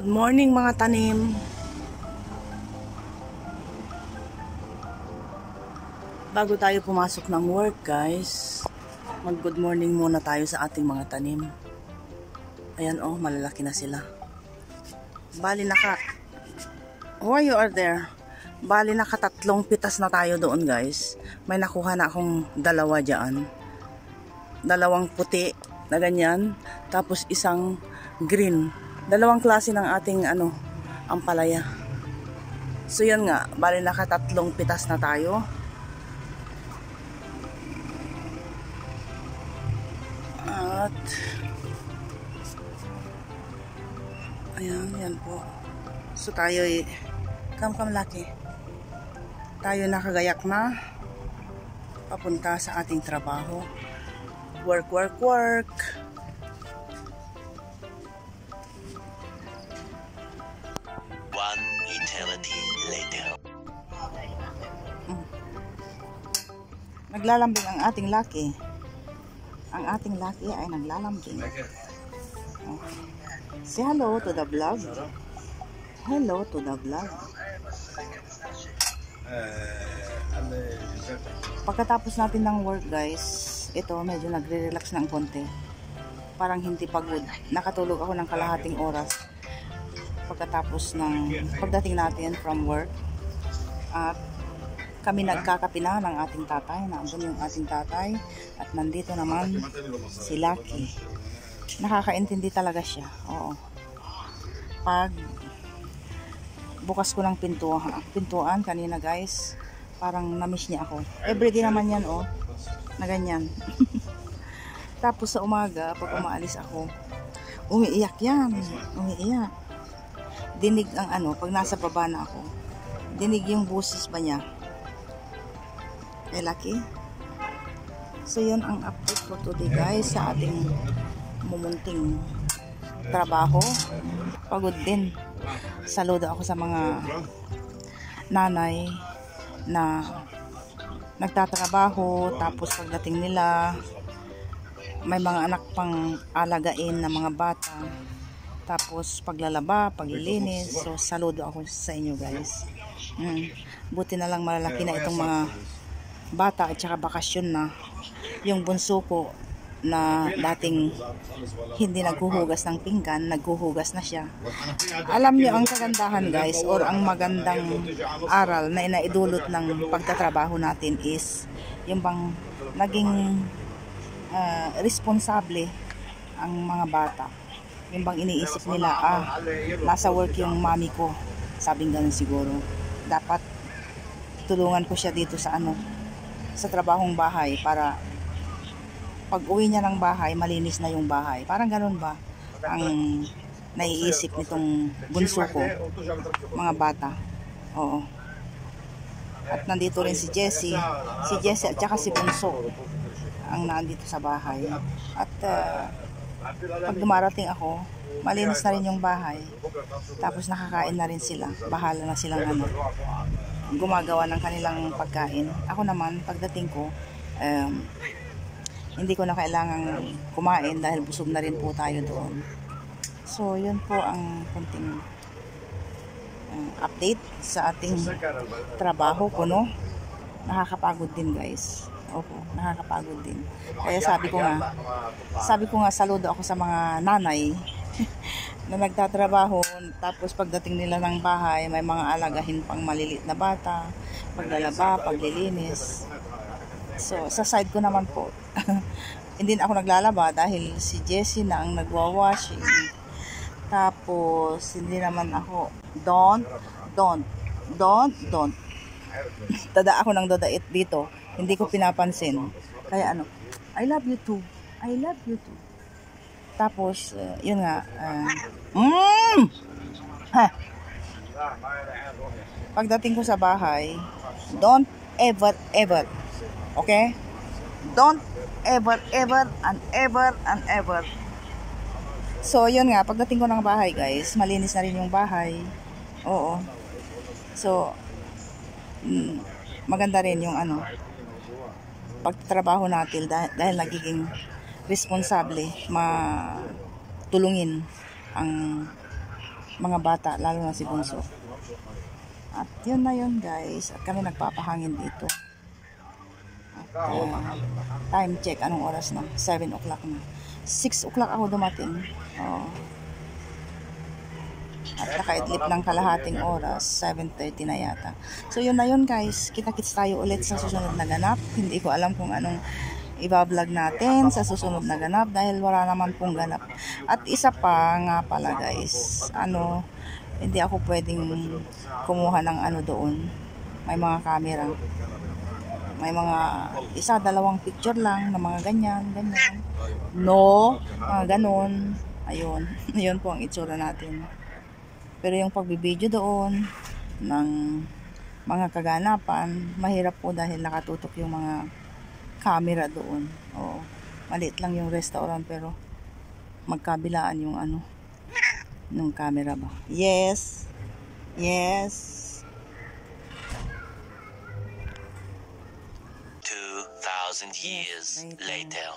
Good morning mga tanim. Bago tayo pumasok ng work guys, mag good morning muna tayo sa ating mga tanim. Ayan oh, malalaki na sila. Bali why you are there? Bali nakatatlong pitas na tayo doon guys. May nakuha na akong dalawa dyan. Dalawang puti na ganyan. Tapos isang green. Dalawang klase ng ating ampalaya. So yan nga, bali nakatatlong pitas na tayo. At ayan, yan po. So tayo laki. Tayo nakagayak na papunta sa ating trabaho. Work. One eternity later. Naglalambing ang ating laki. Ang ating laki ay naglalambing. Oh. Say hello to the vlog. Hello to the vlog. Pagkatapos natin ng work guys, ito medyo nagre-relax ng konti. Parang hindi pagod. Nakatulog ako ng kalahating oras. Pagkatapos ng pagdating natin from work. At kami nagkakape na ng ating tatay. Naandun yung ating tatay. At nandito naman si Lucky. Nakakaintindi talaga siya. Oo. Pag bukas ko ng pintuan kanina guys, parang namiss niya ako. Everyday naman yan oh. Na ganyan. Tapos sa umaga, pag umaalis ako, umiiyak yan. Umiiyak. Dinig ang pag nasa baba na ako. Dinig yung busis ba niya. Lucky. So yun ang update ko today guys sa ating mumunting trabaho. Pagod din. Saludo ako sa mga nanay na nagtatrabaho, tapos pagdating nila may mga anak pang alagain na mga bata, tapos paglalaba, paglilinis. So saludo ako sa inyo guys. Buti na lang malalaki na itong mga bata at saka bakasyon na. Yung bunso ko na dating hindi naghuhugas ng pinggan, naghuhugas na siya. Alam niyo ang kagandahan guys, or ang magandang aral na inaidulot ng pagtatrabaho natin is yung bang naging responsable ang mga bata. Yung bang iniisip nila, nasa work yung mami ko, sabing ganun siguro. Dapat tulungan ko siya dito sa sa trabahong bahay para pag uwi niya ng bahay, malinis na yung bahay. Parang ganun ba ang naiisip nitong bunso ko, mga bata. Oo. At nandito rin si Jessie. Si Jessie at saka si Bunso ang nandito sa bahay. At pag dumarating ako, malinis na rin yung bahay. Tapos nakakain na rin sila. Bahala na silang gumagawa ng kanilang pagkain. Ako naman, pagdating ko, hindi ko na kailangang kumain dahil busog na rin po tayo doon. So, yun po ang konting update sa ating trabaho ko, no? Nakakapagod din, guys. Opo, nakakapagod din. Kaya sabi ko nga, saludo ako sa mga nanay na nagtatrabaho, tapos pagdating nila ng bahay, may mga alagahin pang maliliit na bata, paglalaba, paglilinis. So, sa side ko naman po, hindi na ako naglalaba dahil si Jessie na ang nagwa-washing. Tapos, hindi naman ako, don't. Tada ako ng dodait dito. Hindi ko pinapansin. Kaya I love you too. Tapos, yun nga, pagdating ko sa bahay, don't ever, okay? Don't ever and ever. So, yun nga, pagdating ko ng bahay, guys, malinis na rin yung bahay. Oo. So, maganda rin yung pagtatrabaho natin dahil nagiging responsable, matulungin ang mga bata, lalo na si Bunso. At yun na yun guys, at kami nagpapahangin dito. At time check, anong oras na? 7 o'clock na. 6 o'clock ako dumating. At nakaidlip ng kalahating oras, 7:30 na yata. So yun na yun guys, kita-kits tayo ulit sa susunod na ganap. Hindi ko alam kung anong iba-vlog natin sa susunod na ganap dahil wala naman pong ganap. At isa pa nga pala guys, hindi ako pwedeng kumuha ng doon. May mga camera. May mga dalawang picture lang na mga ganyan. No, mga ganon. Ayun, ayun po ang itsura natin. Pero yung pagbibideo doon ng mga kaganapan, mahirap po dahil nakatutok yung mga camera doon. Maliit lang yung restaurant pero magkabilaan yung ng camera ba. Yes. 2,000 years later.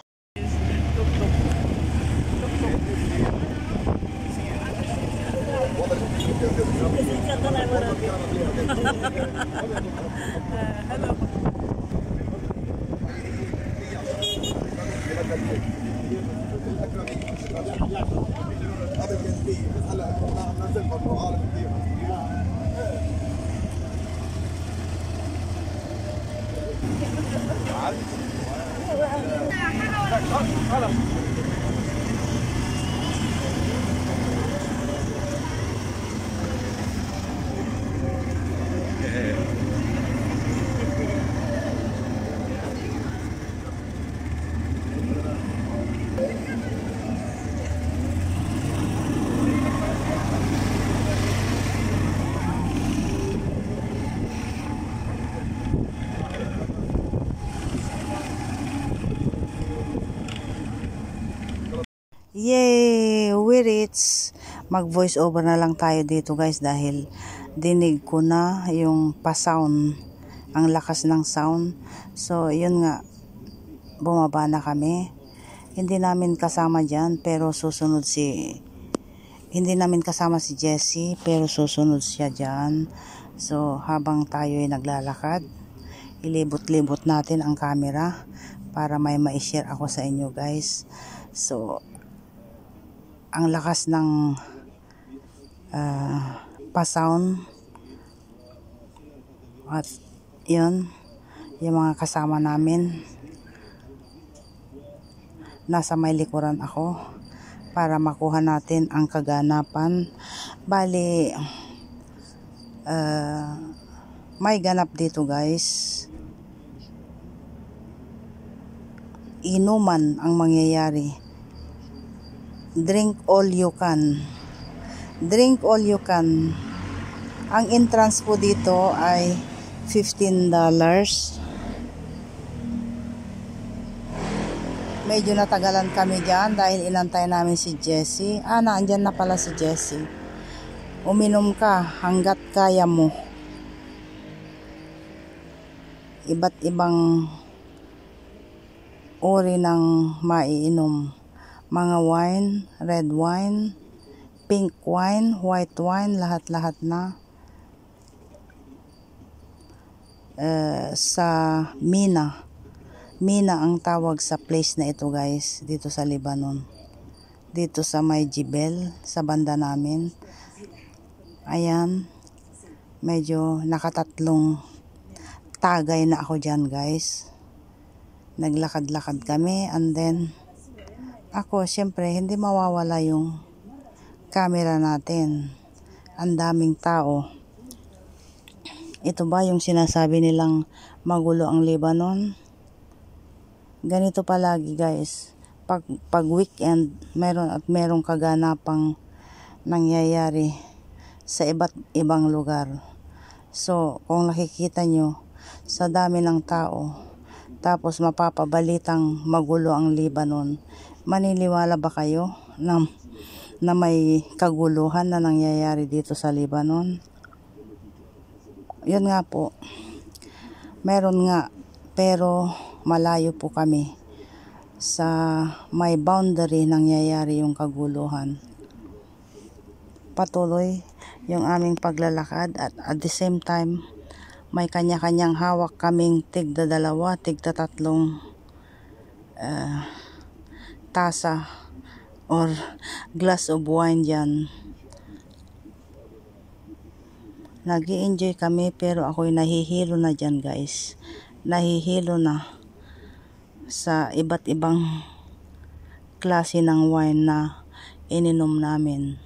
Yay! We reach. Mag voice over na lang tayo dito guys dahil dinig ko na yung pa-sound, ang lakas ng sound. So yun nga, bumaba na kami. Hindi namin kasama dyan pero susunod hindi namin kasama si Jessie pero susunod siya dyan. So habang tayo ay naglalakad, ilibot-libot natin ang camera para may ma-share ako sa inyo guys. So ang lakas ng pa-sound at yun yung mga kasama namin nasa may likuran ako para makuha natin ang kaganapan. Bali may ganap dito guys, inuman ang mangyayari. Drink all you can. Ang entrance po dito ay $15. Medyo natagalan kami dyan dahil inantay namin si Jessie. Naandyan na pala si Jessie. Uminom ka hanggat kaya mo. Iba't ibang uri ng maiinom. Mga wine, red wine, pink wine, white wine, lahat-lahat na. Sa Mina ang tawag sa place na ito guys, dito sa Lebanon. Dito sa may Jibel, sa banda namin. Ayan, medyo nakatatlong tagay na ako dyan guys. Naglakad-lakad kami and then ako, syempre, hindi mawawala yung camera natin. Ang daming tao. Ito ba yung sinasabi nilang magulo ang Lebanon? Ganito palagi guys. Pag weekend, merong kaganapang nangyayari sa iba't ibang lugar. So, kung nakikita nyo, sa dami ng tao, tapos mapapabalitang magulo ang Lebanon, maniniwala ba kayo na may kaguluhan na nangyayari dito sa Lebanon? Yun nga po. Meron nga, pero malayo po kami. Sa may boundary nangyayari yung kaguluhan. patuloy yung aming paglalakad at the same time may kanya-kanyang hawak kaming tigda dalawa, tigda tatlong tasa or glass of wine dyan. Nag-i-enjoy kami pero ako'y nahihilo na dyan guys. Nahihilo na sa iba't ibang klase ng wine na ininom namin.